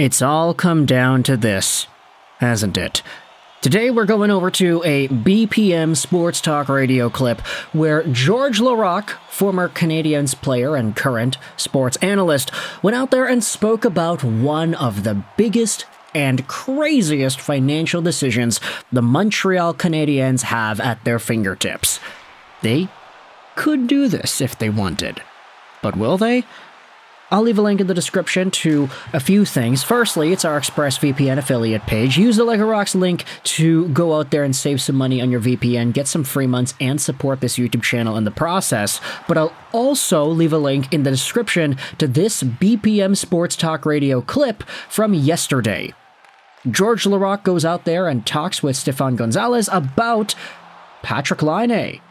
It's all come down to this, hasn't it? Today we're going over to a BPM Sports Talk radio clip where George Laraque, former Canadiens player and current sports analyst, went out there and spoke about one of the biggest and craziest financial decisions the Montreal Canadiens have at their fingertips. They could do this if they wanted. But will they? I'll leave a link in the description to a few things. Firstly, it's our ExpressVPN affiliate page. Use the Lego Rocks link to go out there and save some money on your VPN, get some free months, and support this YouTube channel in the process. But I'll also leave a link in the description to this BPM Sports Talk radio clip from yesterday. George Laraque goes out there and talks with Stefan Gonzalez about Patrik Laine.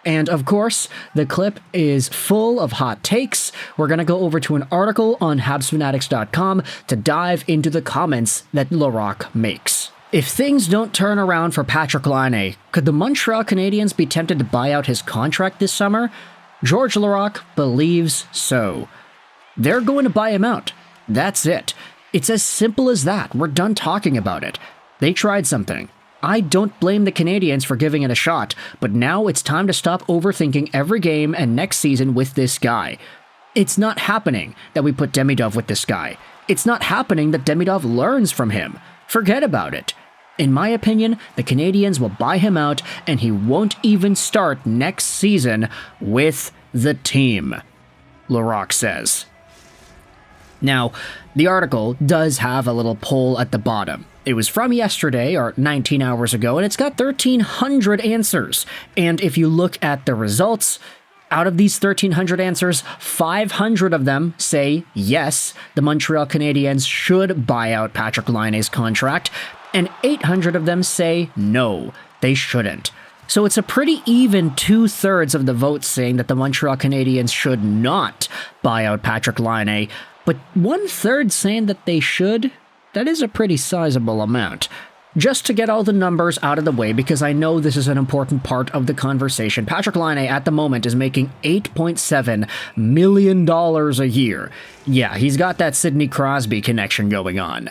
And of course, the clip is full of hot takes. We're going to go over to an article on HabsFanatics.com to dive into the comments that Laraque makes. If things don't turn around for Patrik Laine, could the Montreal Canadiens be tempted to buy out his contract this summer? George Laraque believes so. They're going to buy him out. That's it. It's as simple as that. We're done talking about it. They tried something. I don't blame the Canadiens for giving it a shot, but now it's time to stop overthinking every game and next season with this guy. It's not happening that we put Demidov with this guy. It's not happening that Demidov learns from him. Forget about it. In my opinion, the Canadiens will buy him out and he won't even start next season with the team, Laraque says. Now, the article does have a little poll at the bottom. It was from yesterday, or 19 hours ago, and it's got 1,300 answers. And if you look at the results, out of these 1,300 answers, 500 of them say yes, the Montreal Canadiens should buy out Patrik Laine's contract, and 800 of them say no, they shouldn't. So it's a pretty even 2/3 of the votes saying that the Montreal Canadiens should not buy out Patrik Laine, but 1/3 saying that they should. That is a pretty sizable amount. Just to get all the numbers out of the way, because I know this is an important part of the conversation, Patrik Laine at the moment is making $8.7 million a year. Yeah, he's got that Sidney Crosby connection going on.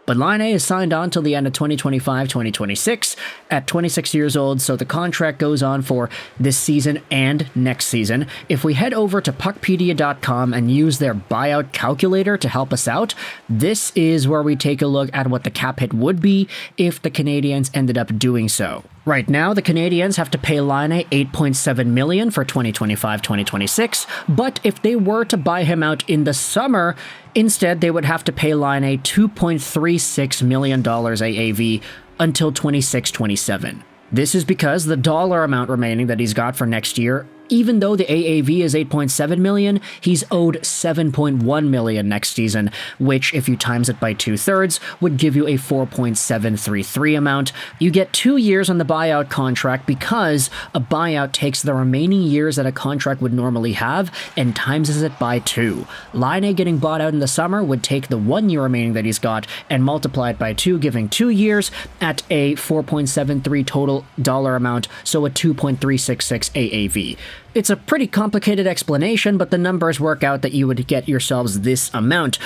But Laine is signed on till the end of 2025-2026 at 26 years old, so the contract goes on for this season and next season. If we head over to puckpedia.com and use their buyout calculator to help us out, this is where we take a look at what the cap hit would be if the Canadiens ended up doing so. Right now, the Canadiens have to pay Laine $8.7 million for 2025-2026, but if they were to buy him out in the summer, instead they would have to pay Laine $2.36 million AAV until 26-27. This is because the dollar amount remaining that he's got for next year, even though the AAV is $8.7 million, he's owed $7.1 million next season, which, if you times it by 2/3, would give you a $4.733 amount. You get 2 years on the buyout contract because a buyout takes the remaining years that a contract would normally have and times it by 2. Laine getting bought out in the summer would take the 1 year remaining that he's got and multiply it by 2, giving 2 years at a $4.73 total dollar amount, so a $2.366 AAV. It's a pretty complicated explanation, but the numbers work out that you would get yourselves this amount.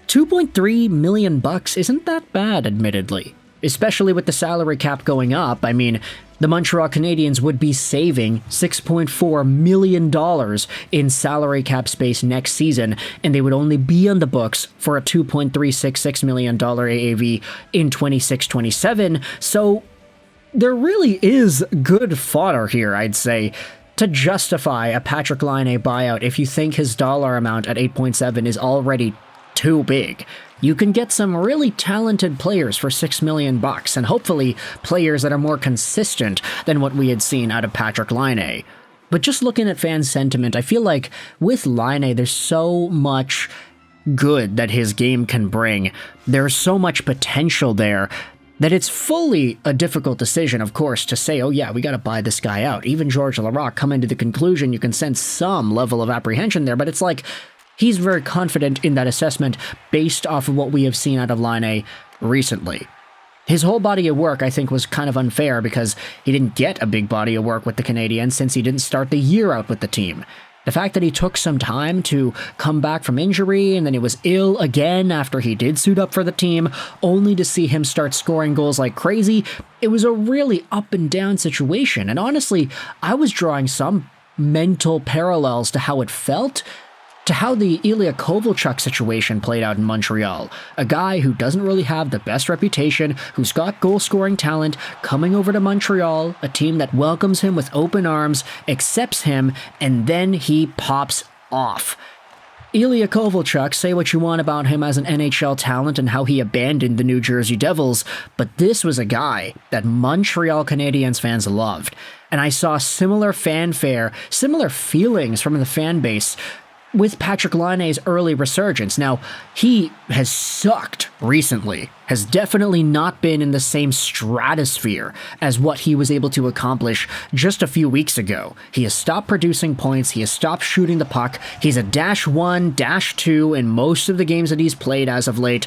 $2.3 million isn't that bad, admittedly. Especially with the salary cap going up. I mean, the Montreal Canadiens would be saving $6.4 million in salary cap space next season, and they would only be on the books for a $2.366 million AAV in 26-27, so there really is good fodder here, I'd say, to justify a Patrik Laine buyout if you think his dollar amount at 8.7 is already too big. You can get some really talented players for $6 million, and hopefully players that are more consistent than what we had seen out of Patrik Laine. But just looking at fan sentiment, I feel like with Laine, there's so much good that his game can bring. There's so much potential there that it's fully a difficult decision, of course, to say, oh yeah, we gotta buy this guy out. Even George Laraque coming to the conclusion, you can sense some level of apprehension there, but it's like, he's very confident in that assessment based off of what we have seen out of Laine recently. His whole body of work, I think, was kind of unfair because he didn't get a big body of work with the Canadiens since he didn't start the year out with the team. The fact that he took some time to come back from injury and then he was ill again after he did suit up for the team, only to see him start scoring goals like crazy, it was a really up and down situation. And honestly, I was drawing some mental parallels to how it felt to how the Ilya Kovalchuk situation played out in Montreal. A guy who doesn't really have the best reputation, who's got goal-scoring talent, coming over to Montreal, a team that welcomes him with open arms, accepts him, and then he pops off. Ilya Kovalchuk, say what you want about him as an NHL talent and how he abandoned the New Jersey Devils, but this was a guy that Montreal Canadiens fans loved. And I saw similar fanfare, similar feelings from the fan base with Patrik Laine's early resurgence. Now, he has sucked recently, has definitely not been in the same stratosphere as what he was able to accomplish just a few weeks ago. He has stopped producing points, he has stopped shooting the puck, he's a -1, -2 in most of the games that he's played as of late,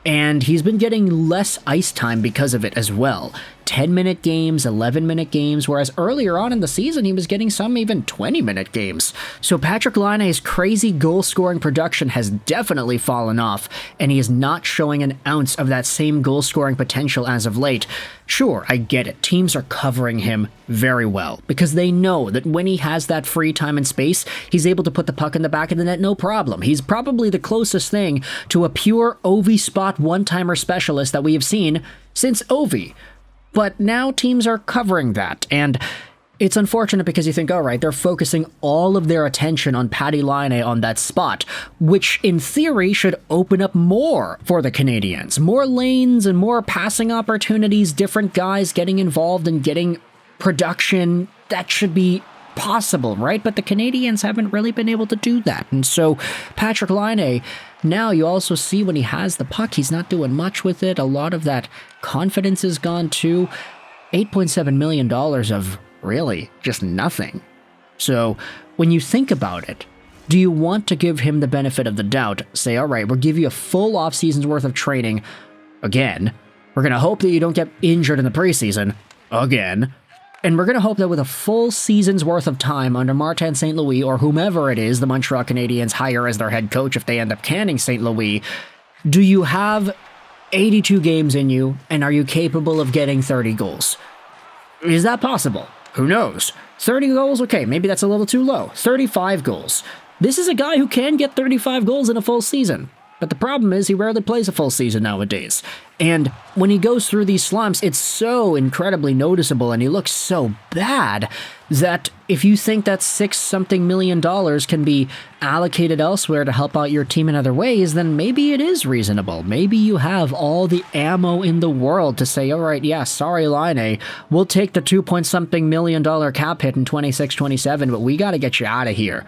and he's been getting less ice time because of it as well. 10-minute games, 11-minute games, whereas earlier on in the season he was getting some even 20-minute games. So Patrik Laine's crazy goal-scoring production has definitely fallen off, and he is not showing an ounce of that same goal-scoring potential as of late. Sure, I get it. Teams are covering him very well, because they know that when he has that free time and space, he's able to put the puck in the back of the net no problem. He's probably the closest thing to a pure Ovi spot one-timer specialist that we have seen since Ovi. But now teams are covering that, and it's unfortunate because you think, all right, they're focusing all of their attention on Patty Laine on that spot, which in theory should open up more for the Canadiens. More lanes and more passing opportunities, different guys getting involved and getting production. That should be possible, right? But the Canadiens haven't really been able to do that. And so Patrik Laine, now you also see when he has the puck, he's not doing much with it. A lot of that confidence is gone too. $8.7 million of really just nothing. So when you think about it, do you want to give him the benefit of the doubt? Say, all right, we'll give you a full off-season's worth of training. Again. We're going to hope that you don't get injured in the preseason. Again. And we're going to hope that with a full season's worth of time under Martin St. Louis, or whomever it is the Montreal Canadiens hire as their head coach if they end up canning St. Louis, do you have 82 games in you, and are you capable of getting 30 goals? Is that possible? Who knows? 30 goals? Okay, maybe that's a little too low. 35 goals. This is a guy who can get 35 goals in a full season. But the problem is he rarely plays a full season nowadays. And when he goes through these slumps, it's so incredibly noticeable and he looks so bad that if you think that $6-something million can be allocated elsewhere to help out your team in other ways, then maybe it is reasonable. Maybe you have all the ammo in the world to say, all right, yeah, sorry, Laine, we'll take the $2-something million cap hit in 26-27, but we got to get you out of here.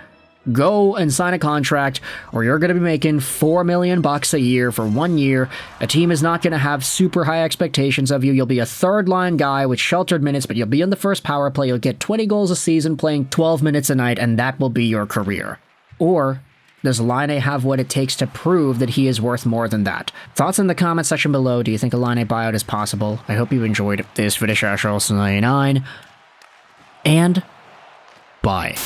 Go and sign a contract, or you're going to be making $4 million a year for 1 year. A team is not going to have super high expectations of you. You'll be a third-line guy with sheltered minutes, but you'll be in the first power play. You'll get 20 goals a season playing 12 minutes a night, and that will be your career. Or does Laine have what it takes to prove that he is worth more than that? Thoughts in the comment section below. Do you think a Laine buyout is possible? I hope you enjoyed this video, 99, and bye.